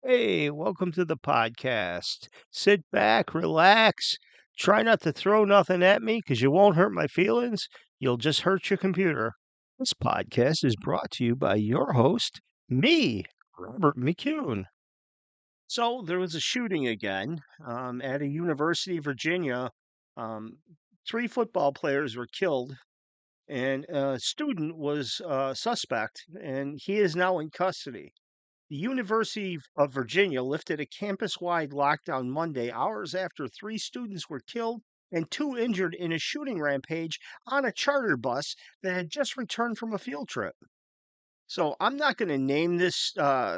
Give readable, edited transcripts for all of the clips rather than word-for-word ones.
Hey, welcome to the podcast. Sit back, relax. Try not to throw nothing at me because you won't hurt my feelings. You'll just hurt your computer. This podcast is brought to you by your host, me, Robert McCune. So, there was a shooting again at a University of Virginia. Um, Three football players were killed, and a student was suspect, and he is now in custody. The University of Virginia lifted a campus wide lockdown Monday, hours after three students were killed and two injured in a shooting rampage on a charter bus that had just returned from a field trip. So I'm not going to name this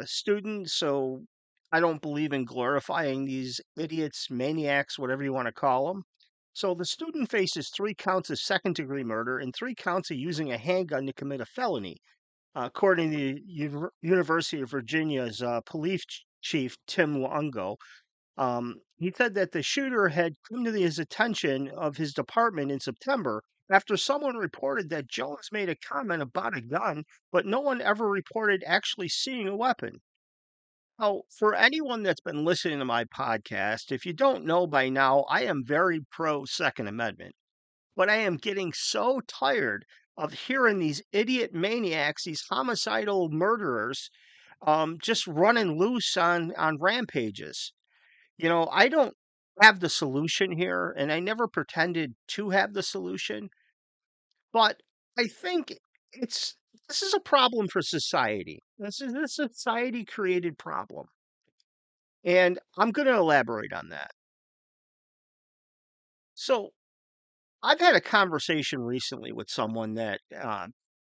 student, so I don't believe in glorifying these idiots, maniacs, whatever you want to call them. So the student faces 3 counts of second-degree murder and 3 counts of using a handgun to commit a felony, according to the University of Virginia's police chief, Tim Longo. He said that the shooter had come to his attention of his department in September after someone reported that Jones made a comment about a gun, but no one ever reported actually seeing a weapon. Now, for anyone that's been listening to my podcast, if you don't know by now, I am very pro Second Amendment, but I am getting so tired of hearing these idiot maniacs, these homicidal murderers, just running loose on rampages. I don't have the solution here, and I never pretended to have the solution, but I think it's this is a problem for society. This is a society created problem. And I'm going to elaborate on that. So, I've had a conversation recently with someone that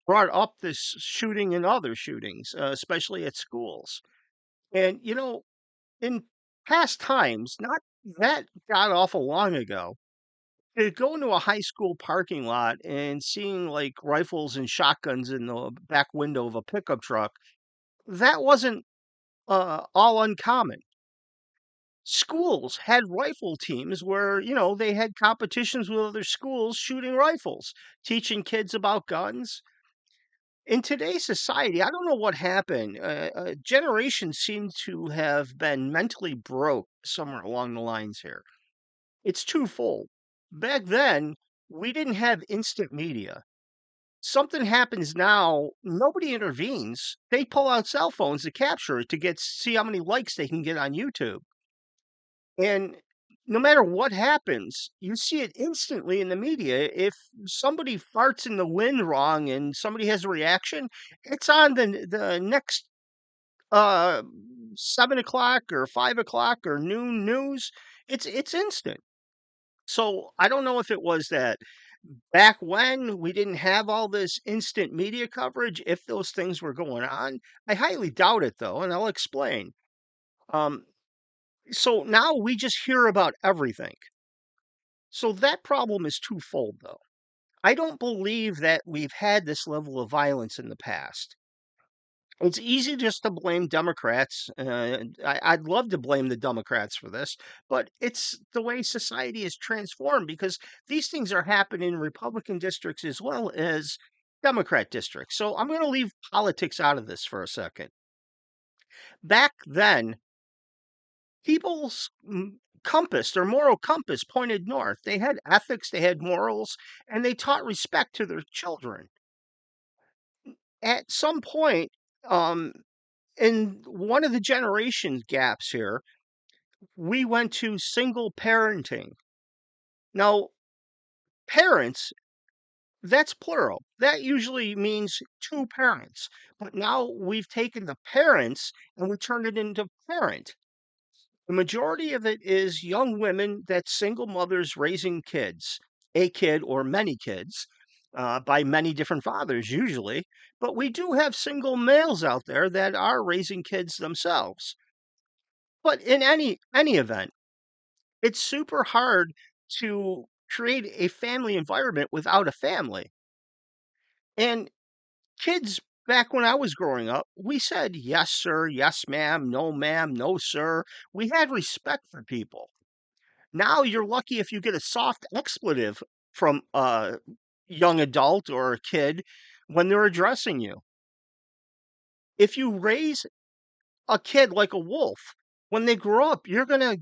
brought up this shooting and other shootings, especially at schools. And, in past times, not that god awful long ago, to go into a high school parking lot and seeing like rifles and shotguns in the back window of a pickup truck, that wasn't all uncommon. Schools had rifle teams where, they had competitions with other schools shooting rifles, teaching kids about guns. In today's society, I don't know what happened. Generations seem to have been mentally broke somewhere along the lines here. It's twofold. Back then, we didn't have instant media. Something happens now, nobody intervenes. They pull out cell phones to capture it to see how many likes they can get on YouTube. And no matter what happens, you see it instantly in the media. If somebody farts in the wind wrong and somebody has a reaction, it's on the next 7 o'clock or 5 o'clock or noon news. It's instant. So I don't know if it was that back when we didn't have all this instant media coverage, if those things were going on. I highly doubt it though, and I'll explain. Um, so now we just hear about everything. So that problem is twofold, though. I don't believe that we've had this level of violence in the past. It's easy just to blame Democrats. I'd love to blame the Democrats for this, but it's the way society is transformed because these things are happening in Republican districts as well as Democrat districts. So I'm going to leave politics out of this for a second. Back then, people's compass, their moral compass pointed north. They had ethics, they had morals, and they taught respect to their children. At some point, um, in one of the generation gaps here, we went to single parenting. Now, parents, that's plural. That usually means two parents. But now we've taken the parents and we turned it into parent. The majority of it is young women that single mothers raising kids, a kid or many kids, by many different fathers usually. But we do have single males out there that are raising kids themselves. But in any event, it's super hard to create a family environment without a family. And kids back when I was growing up, we said yes sir, yes ma'am, no sir. We had respect for people. Now you're lucky if you get a soft expletive from a young adult or a kid when they're addressing you. If you raise a kid like a wolf. When they grow up, you're gonna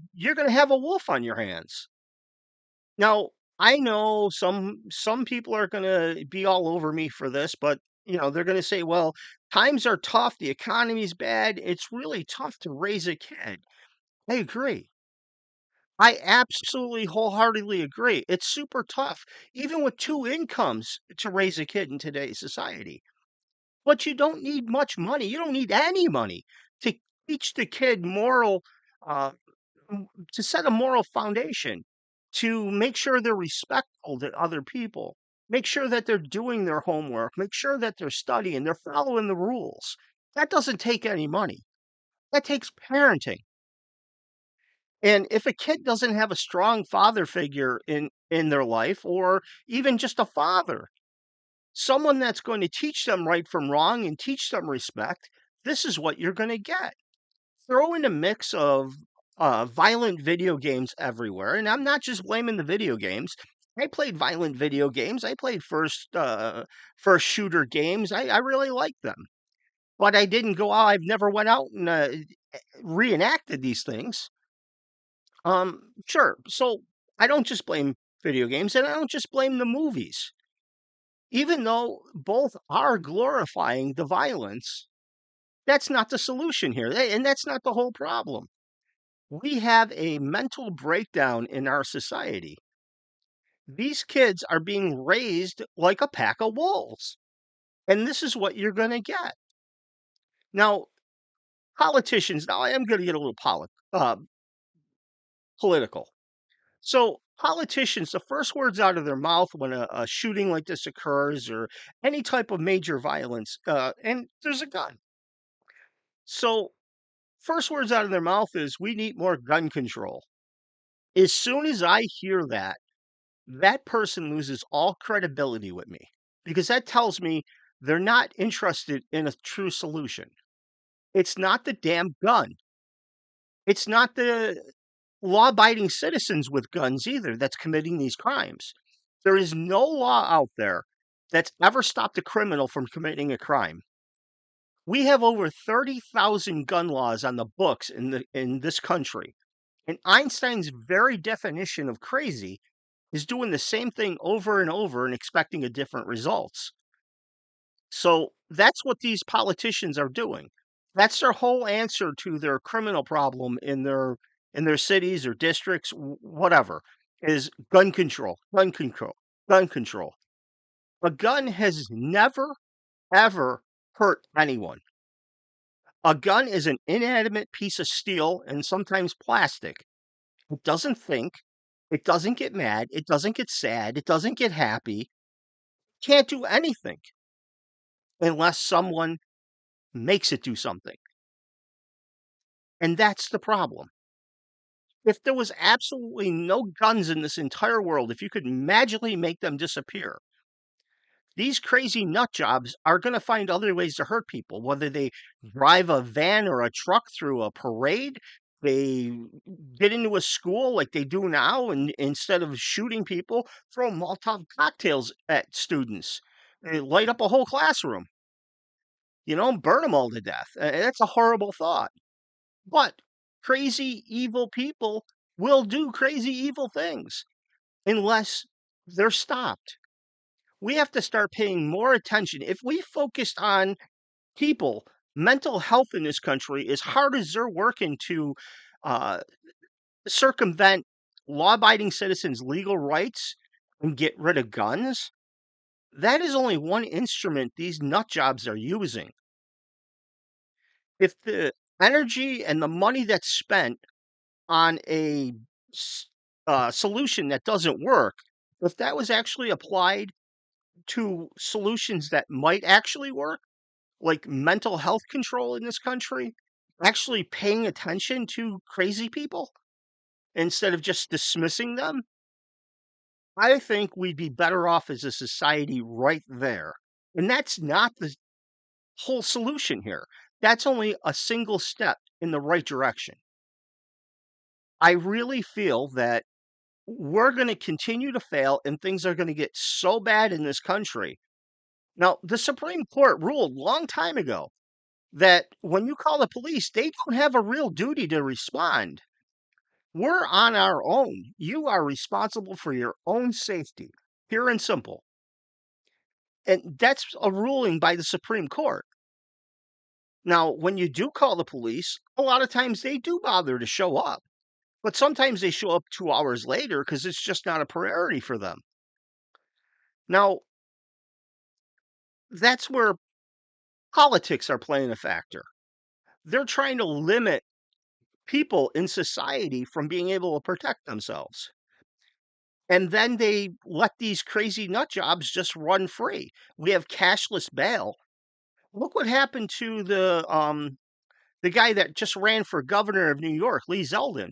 have a wolf on your hands. Now, I know some people are gonna be all over me for this, but they're gonna say, "Well, times are tough, the economy's bad, it's really tough to raise a kid." I agree. I absolutely wholeheartedly agree. It's super tough, even with two incomes, to raise a kid in today's society. But you don't need much money. You don't need any money to teach the kid uh, to set a moral foundation, to make sure they're respectful to other people, make sure that they're doing their homework, make sure that they're studying, they're following the rules. That doesn't take any money. That takes parenting. And if a kid doesn't have a strong father figure in their life, or even just a father, someone that's going to teach them right from wrong and teach them respect, this is what you're going to get. Throw in a mix of violent video games everywhere, and I'm not just blaming the video games. I played violent video games. I played first shooter games. I really like them, but I didn't go out. I've never went out and reenacted these things. Sure. So I don't just blame video games, and I don't just blame the movies. Even though both are glorifying the violence, that's not the solution here, and that's not the whole problem. We have a mental breakdown in our society. These kids are being raised like a pack of wolves, and this is what you're going to get. Now, politicians, now I am going to get a little political. So, politicians, the first words out of their mouth when a shooting like this occurs or any type of major violence, and there's a gun. So, first words out of their mouth is, "We need more gun control." As soon as I hear that, that person loses all credibility with me, because that tells me they're not interested in a true solution. It's not the damn gun. It's not the law abiding citizens with guns either that's committing these crimes. There is no law out there that's ever stopped a criminal from committing a crime. We have over 30,000 gun laws on the books in this country. And Einstein's very definition of crazy is doing the same thing over and over and expecting a different results. So that's what these politicians are doing. That's their whole answer to their criminal problem in their cities or districts, whatever, is gun control, gun control, gun control. A gun has never ever hurt anyone. A gun is an inanimate piece of steel and sometimes plastic. It doesn't think. It doesn't get mad. It doesn't get sad. It doesn't get happy. Can't do anything unless someone makes it do something. And that's the problem. If there was absolutely no guns in this entire world, if you could magically make them disappear, these crazy nut jobs are going to find other ways to hurt people, whether they drive a van or a truck through a parade, they get into a school like they do now, and instead of shooting people, throw Molotov cocktails at students, they light up a whole classroom, burn them all to death. That's a horrible thought. But crazy, evil people will do crazy, evil things unless they're stopped. We have to start paying more attention. If we focused on people, mental health in this country, as hard as they're working to uh, circumvent law abiding citizens' legal rights and get rid of guns, that is only one instrument these nut jobs are using. If the energy and the money that's spent on a solution that doesn't work, if that was actually applied to solutions that might actually work, like mental health control in this country, actually paying attention to crazy people instead of just dismissing them, I think we'd be better off as a society right there. And that's not the whole solution here. That's only a single step in the right direction. I really feel that we're going to continue to fail and things are going to get so bad in this country. Now, the Supreme Court ruled long time ago that when you call the police, they don't have a real duty to respond. We're on our own. You are responsible for your own safety, pure and simple. And that's a ruling by the Supreme Court. Now, when you do call the police, a lot of times they do bother to show up, but sometimes they show up 2 hours later because it's just not a priority for them. Now, that's where politics are playing a factor. They're trying to limit people in society from being able to protect themselves. And then they let these crazy nut jobs just run free. We have cashless bail. Look what happened to the guy that just ran for governor of New York, Lee Zeldin.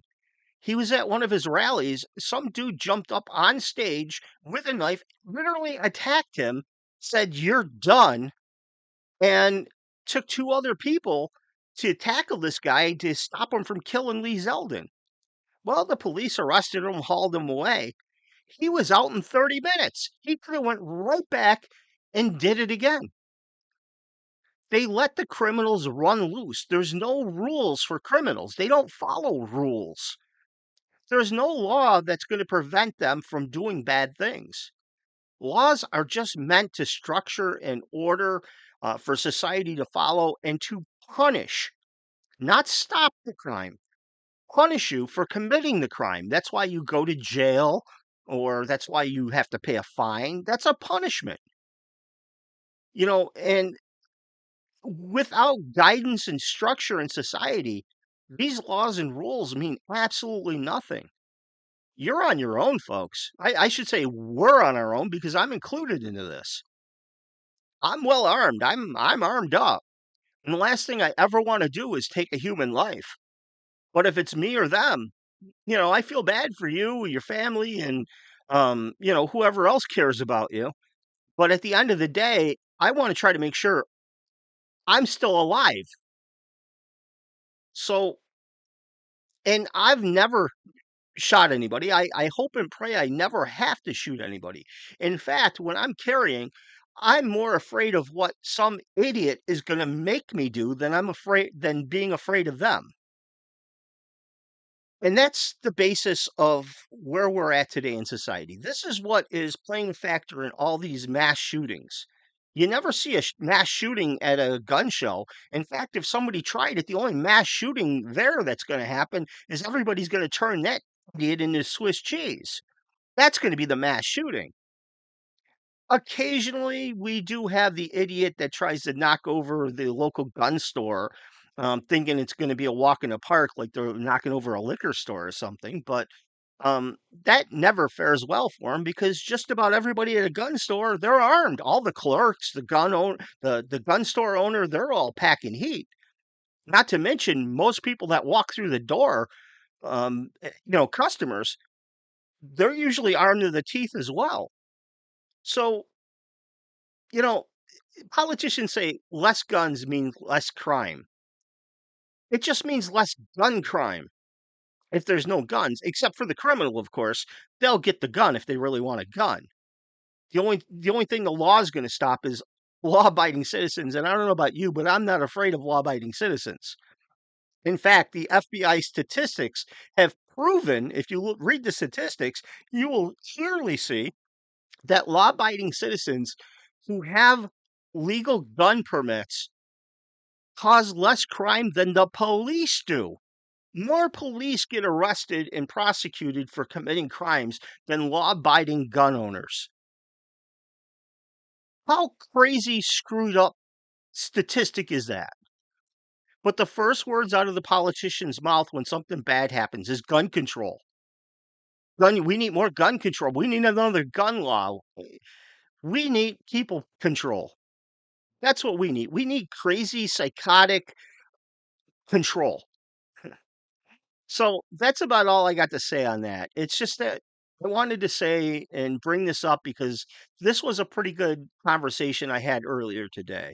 He was at one of his rallies. Some dude jumped up on stage with a knife, literally attacked him, said, "You're done," and took two other people to tackle this guy to stop him from killing Lee Zeldin. Well, the police arrested him, hauled him away. He was out in 30 minutes. He could have went right back and did it again. They let the criminals run loose. There's no rules for criminals. They don't follow rules. There's no law that's going to prevent them from doing bad things. Laws are just meant to structure and order for society to follow and to punish, not stop the crime, punish you for committing the crime. That's why you go to jail or that's why you have to pay a fine. That's a punishment. And without guidance and structure in society, these laws and rules mean absolutely nothing. You're on your own, folks. I should say we're on our own because I'm included into this. I'm well armed. I'm armed up. And the last thing I ever want to do is take a human life. But if it's me or them, I feel bad for you, your family, and whoever else cares about you. But at the end of the day, I want to try to make sure I'm still alive. So, and I've never shot anybody. I hope and pray I never have to shoot anybody. In fact, when I'm carrying, I'm more afraid of what some idiot is going to make me do than being afraid of them. And that's the basis of where we're at today in society. This is what is playing a factor in all these mass shootings. You never see a mass shooting at a gun show. In fact, if somebody tried it, the only mass shooting there that's going to happen is everybody's going to turn that idiot into Swiss cheese. That's going to be the mass shooting. Occasionally, we do have the idiot that tries to knock over the local gun store, thinking it's going to be a walk in the park, like they're knocking over a liquor store or something. But that never fares well for them because just about everybody at a gun store, they're armed. All the clerks, the gun store owner, they're all packing heat. Not to mention most people that walk through the door, customers, they're usually armed to the teeth as well. So, you know, politicians say less guns mean less crime. It just means less gun crime if there's no guns, except for the criminal, of course. They'll get the gun if they really want a gun. The only thing the law is going to stop is law-abiding citizens. And I don't know about you, but I'm not afraid of law-abiding citizens. In fact, the FBI statistics have proven, if you read the statistics, you will clearly see that law-abiding citizens who have legal gun permits cause less crime than the police do. More police get arrested and prosecuted for committing crimes than law-abiding gun owners. How crazy screwed up statistic is that? But the first words out of the politician's mouth when something bad happens is gun control. We need more gun control. We need another gun law. We need people control. That's what we need. We need crazy, psychotic control. So that's about all I got to say on that. It's just that I wanted to say and bring this up because this was a pretty good conversation I had earlier today.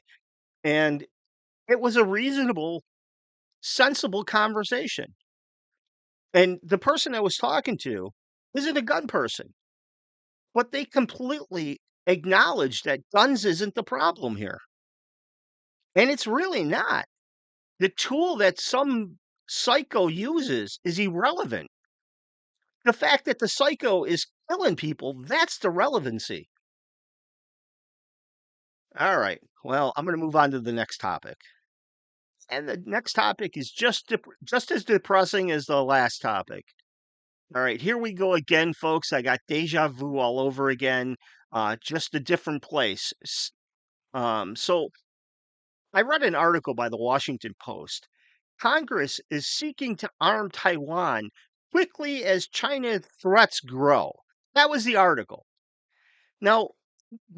And it was a reasonable, sensible conversation. And the person I was talking to isn't a gun person, but they completely acknowledged that guns isn't the problem here. And it's really not. The tool that some psycho uses is irrelevant. The fact that the psycho is killing people, that's the relevancy. All right. Well, I'm going to move on to the next topic. And the next topic is just as depressing as the last topic. All right, here we go again, folks. I got deja vu all over again, just a different place. So I read an article by the Washington Post. Congress is seeking to arm Taiwan quickly as China threats grow. That was the article. Now,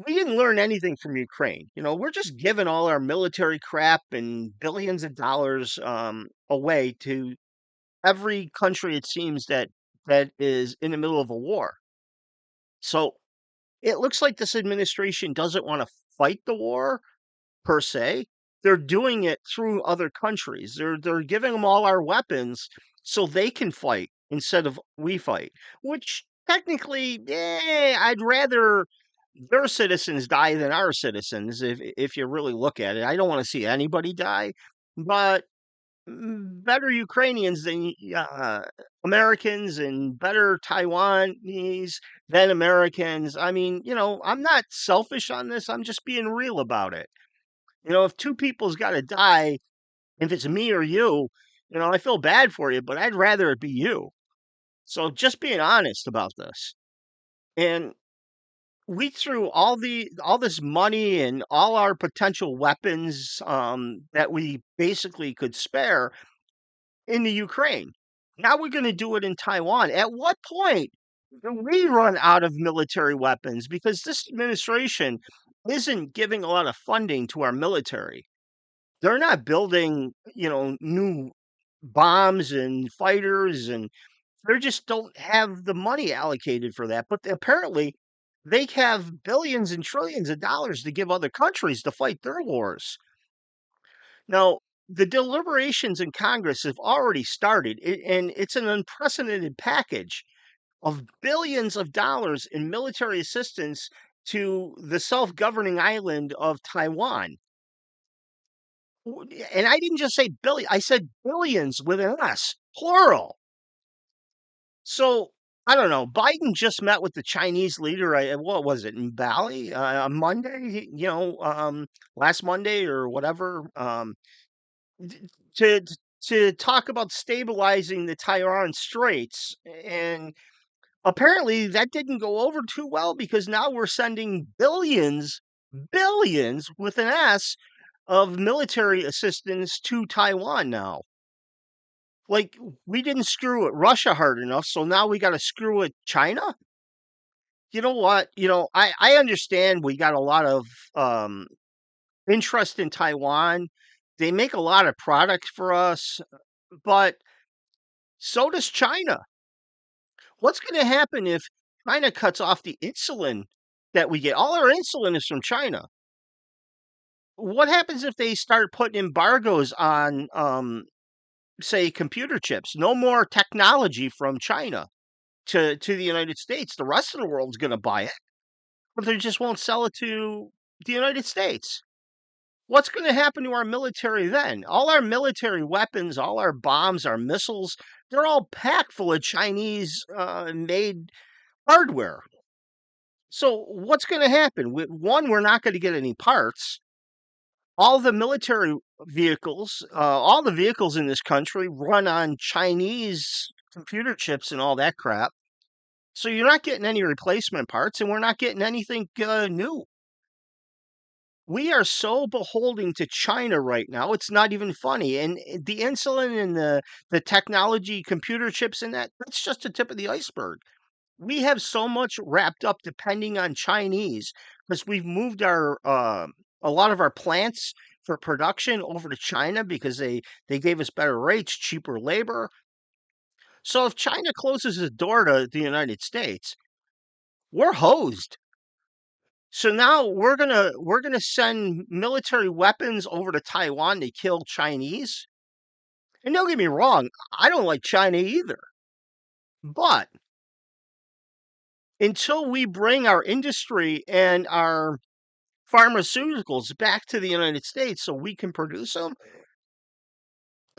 we didn't learn anything from Ukraine. We're just giving all our military crap and billions of dollars away to every country, it seems, that is in the middle of a war. So it looks like this administration doesn't want to fight the war per se. They're doing it through other countries. They're giving them all our weapons so they can fight instead of we fight. Which technically, I'd rather their citizens die than our citizens. If you really look at it, I don't want to see anybody die, but better Ukrainians than Americans, and better Taiwanese than Americans. I mean, I'm not selfish on this. I'm just being real about it. If two people's got to die, if it's me or you, I feel bad for you, but I'd rather it be you. So just being honest about this. And we threw all this money and all our potential weapons that we basically could spare into Ukraine. Now we're going to do it in Taiwan. At what point do we run out of military weapons? Because this administration isn't giving a lot of funding to our military. They're not building, new bombs and fighters, and they just don't have the money allocated for that. But apparently, they have billions and trillions of dollars to give other countries to fight their wars. Now, the deliberations in Congress have already started, and it's an unprecedented package of billions of dollars in military assistance to the self governing island of Taiwan. And I didn't just say billion, I said billions with an S, plural. So I don't know. Biden just met with the Chinese leader. What was it in Bali on Monday? Last Monday or whatever. To talk about stabilizing the Taiwan Straits, and apparently that didn't go over too well because now we're sending billions with an S of military assistance to Taiwan now. Like, we didn't screw with Russia hard enough, so now we got to screw with China. You know what? I understand we got a lot of um, interest in Taiwan. They make a lot of products for us, but so does China. What's going to happen if China cuts off the insulin that we get? All our insulin is from China. What happens if they start putting embargoes on, say, computer chips? No more technology from China to the United States. The rest of the world's going to buy it, but they just won't sell it to the United States. What's going to happen to our military then? All our military weapons, all our bombs, our missiles, they're all packed full of Chinese made hardware. So what's going to happen? One, we're not going to get any parts. All the military vehicles, all the vehicles in this country run on Chinese computer chips and all that crap. So you're not getting any replacement parts, and we're not getting anything new. We are so beholden to China right now. It's not even funny. And the insulin and the technology, computer chips, and that's just the tip of the iceberg. We have so much wrapped up depending on Chinese because we've moved our a lot of our plants for production over to China because they gave us better rates, cheaper labor. So if China closes the door to the United States, we're hosed. So now we're gonna send military weapons over to Taiwan to kill Chinese. And don't get me wrong, I don't like China either. But until we bring our industry and our pharmaceuticals back to the United States so we can produce them,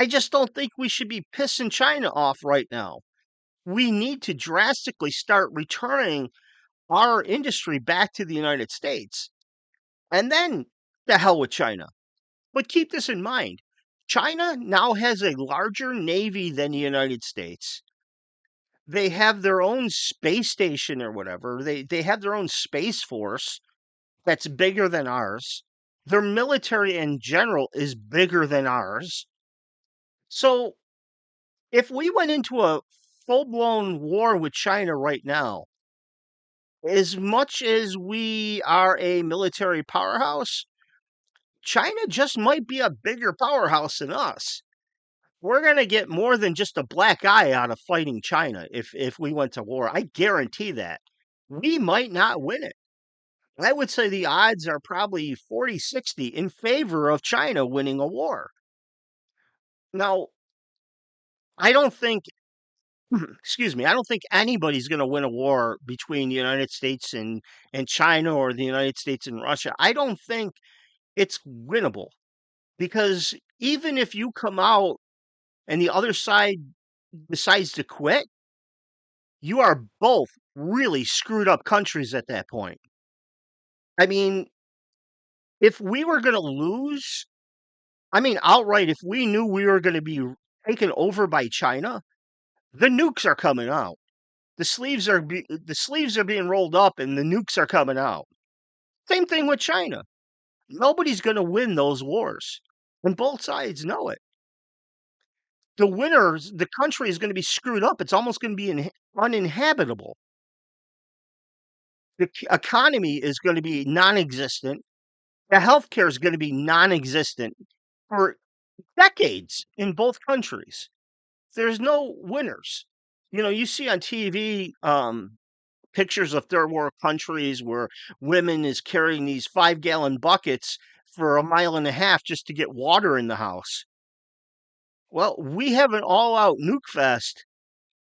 I just don't think we should be pissing China off right now. We need to drastically start returning our industry back to the United States. And then the hell with China. But keep this in mind. China now has a larger navy than the United States. They have their own space station or whatever. They have their own space force that's bigger than ours. Their military in general is bigger than ours. So if we went into a full-blown war with China right now, as much as we are a military powerhouse, China just might be a bigger powerhouse than us. We're going to get more than just a black eye out of fighting China if we went to war. I guarantee that. We might not win it. I would say the odds are probably 40-60 in favor of China winning a war. Now, I don't think, excuse me, I don't think anybody's going to win a war between the United States and China or the United States and Russia. I don't think it's winnable because even if you come out and the other side decides to quit, you are both really screwed up countries at that point. I mean, if we were going to lose, I mean, outright, if we knew we were going to be taken over by China, the nukes are coming out. The sleeves are being rolled up, and the nukes are coming out. Same thing with China. Nobody's going to win those wars, and both sides know it. The winners, the country is going to be screwed up. It's almost going to be uninhabitable. The economy is going to be non-existent. The healthcare is going to be non-existent for decades in both countries. There's no winners. You know, you see on TV pictures of third world countries where women is carrying these 5-gallon buckets for a mile and a half just to get water in the house. Well, we have an all-out nuke fest.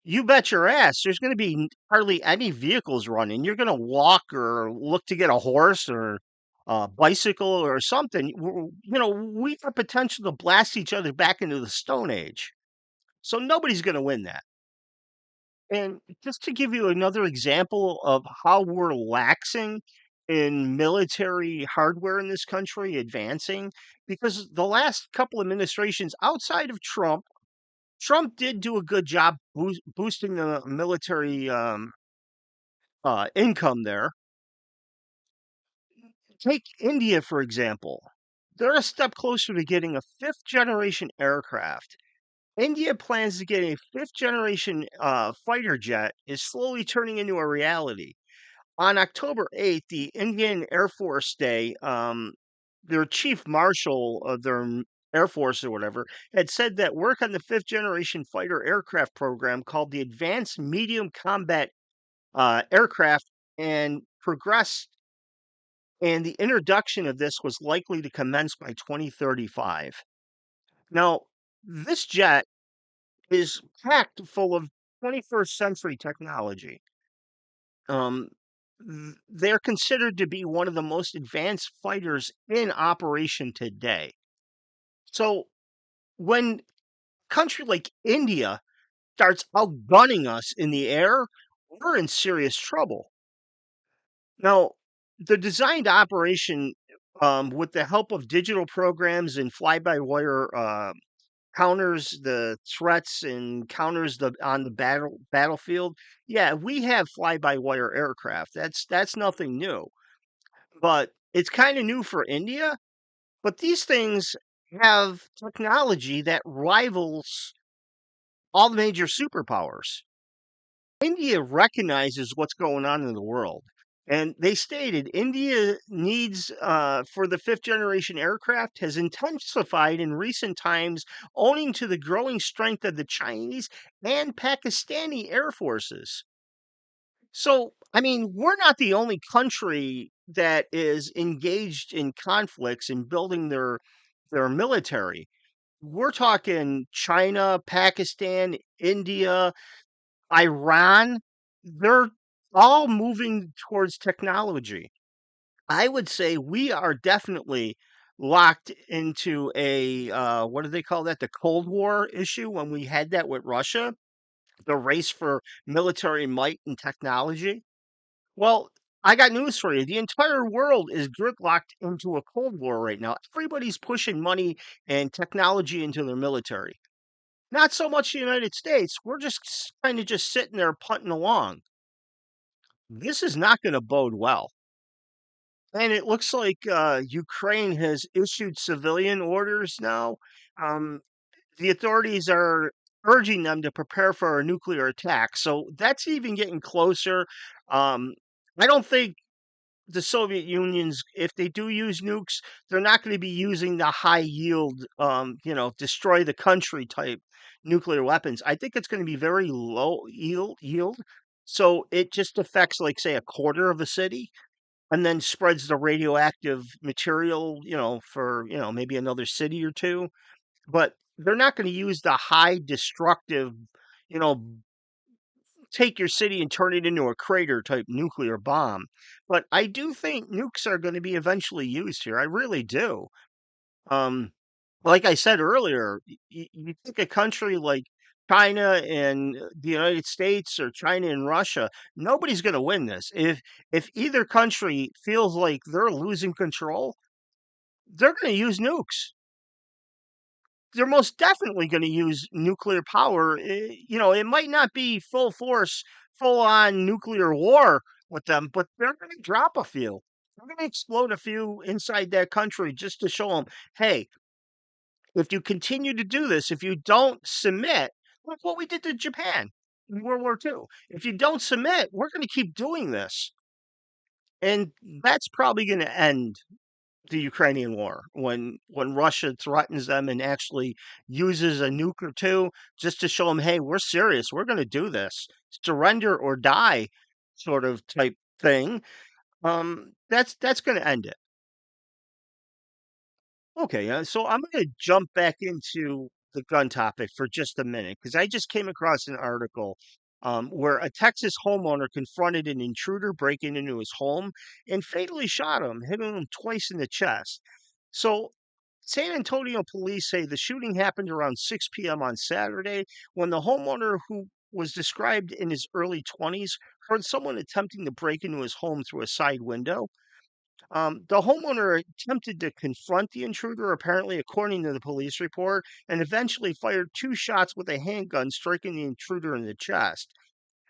You bet your ass there's going to be hardly any vehicles running. You're going to walk or look to get a horse or a bicycle or something. You know, we have potential to blast each other back into the Stone Age. So nobody's going to win that. And just to give you another example of how we're laxing in military hardware in this country, advancing, because the last couple administrations outside of Trump, Trump did do a good job boosting the military income there. Take India, for example. They're a step closer to getting a fifth generation aircraft. India plans to get a fifth generation fighter jet is slowly turning into a reality. On October 8th, the Indian Air Force Day, their chief marshal of their Air Force or whatever had said that work on the fifth generation fighter aircraft program called the Advanced Medium Combat Aircraft and progressed, and the introduction of this was likely to commence by 2035. Now, this jet is packed full of 21st century technology. Um, they're considered to be one of the most advanced fighters in operation today. So when a country like India starts outgunning us in the air, we're in serious trouble. Now, the designed operation, with the help of digital programs and fly-by-wire counters the threats and counters the on the battlefield. Yeah, we have fly-by-wire aircraft. That's nothing new. But it's kind of new for India. But these things have technology that rivals all the major superpowers. India recognizes what's going on in the world. And they stated India needs for the fifth generation aircraft has intensified in recent times, owing to the growing strength of the Chinese and Pakistani air forces. So, I mean, we're not the only country that is engaged in conflicts and building their military. We're talking China, Pakistan, India, Iran, they're all moving towards technology. I would say we are definitely locked into a what do they call that? The Cold War issue when we had that with Russia, the race for military might and technology. Well, I got news for you. The entire world is gridlocked into a Cold War right now. Everybody's pushing money and technology into their military. Not so much the United States. We're just kind of just sitting there punting along. This is not going to bode well. And it looks like Ukraine has issued civilian orders now. Um, the authorities are urging them to prepare for a nuclear attack. So that's even getting closer. Um, I don't think the Soviet Union's, if they do use nukes, they're not going to be using the high yield, destroy the country type nuclear weapons. I think it's going to be very low yield. So it just affects, like, say, a quarter of a city and then spreads the radioactive material, for, maybe another city or two. But they're not going to use the high destructive, you know, take your city and turn it into a crater type nuclear bomb. But I do think nukes are going to be eventually used here. I really do. Um, like I said earlier, you take a country like China and the United States or China and Russia, nobody's going to win this. If either country feels like they're losing control, they're going to use nukes. They're most definitely going to use nuclear power. It might not be full force, full on nuclear war with them, but they're going to drop a few. They're going to explode a few inside that country just to show them, hey, if you continue to do this, if you don't submit, like what we did to Japan in World War II, if you don't submit, we're going to keep doing this. And that's probably going to end the Ukrainian war when Russia threatens them and actually uses a nuke or two just to show them, hey, we're serious. We're going to do this. Surrender or die, sort of type thing. That's going to end it. Okay, so I'm going to jump back into the gun topic for just a minute because I just came across an article where a Texas homeowner confronted an intruder breaking into his home and fatally shot him, hitting him twice in the chest. So, San Antonio police say the shooting happened around 6 p.m. on Saturday when the homeowner, who was described in his early 20s, heard someone attempting to break into his home through a side window. The homeowner attempted to confront the intruder, apparently, according to the police report, and eventually fired two shots with a handgun, striking the intruder in the chest.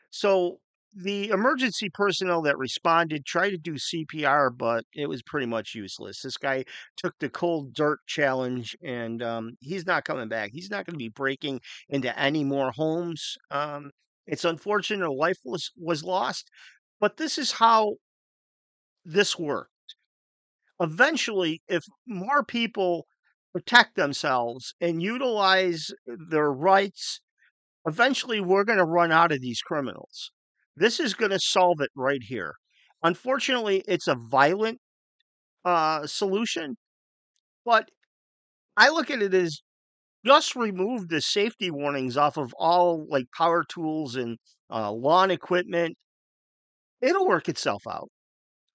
So the emergency personnel that responded tried to do CPR, but it was pretty much useless. This guy took the cold dirt challenge, and he's not coming back. He's not going to be breaking into any more homes. It's unfortunate a life was lost, but this is how this works. Eventually, if more people protect themselves and utilize their rights, eventually we're going to run out of these criminals. This is going to solve it right here. Unfortunately, it's a violent solution, but I look at it as just remove the safety warnings off of all like power tools and lawn equipment. It'll work itself out.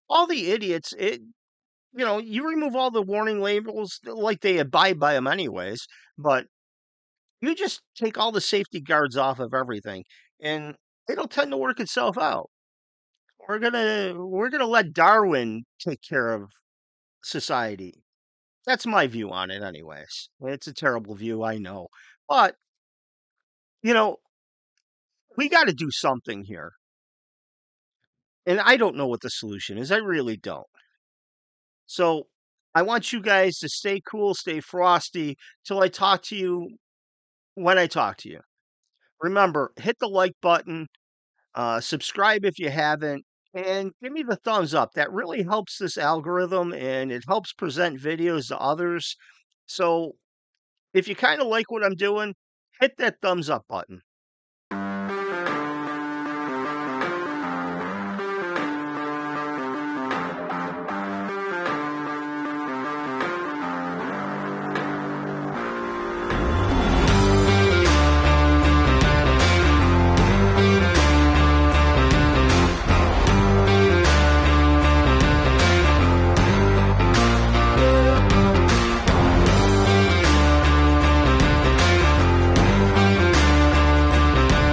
All the idiots, you remove all the warning labels, like they abide by them anyways, but you just take all the safety guards off of everything and it'll tend to work itself out. We're gonna let Darwin take care of society. That's my view on it anyways. It's a terrible view, I know. But, you know, we got to do something here. And I don't know what the solution is. I really don't. So, I want you guys to stay cool, stay frosty till I talk to you when I talk to you. Remember, hit the like button, subscribe if you haven't, and give me the thumbs up. That really helps this algorithm and it helps present videos to others. So if you kind of like what I'm doing, hit that thumbs up button.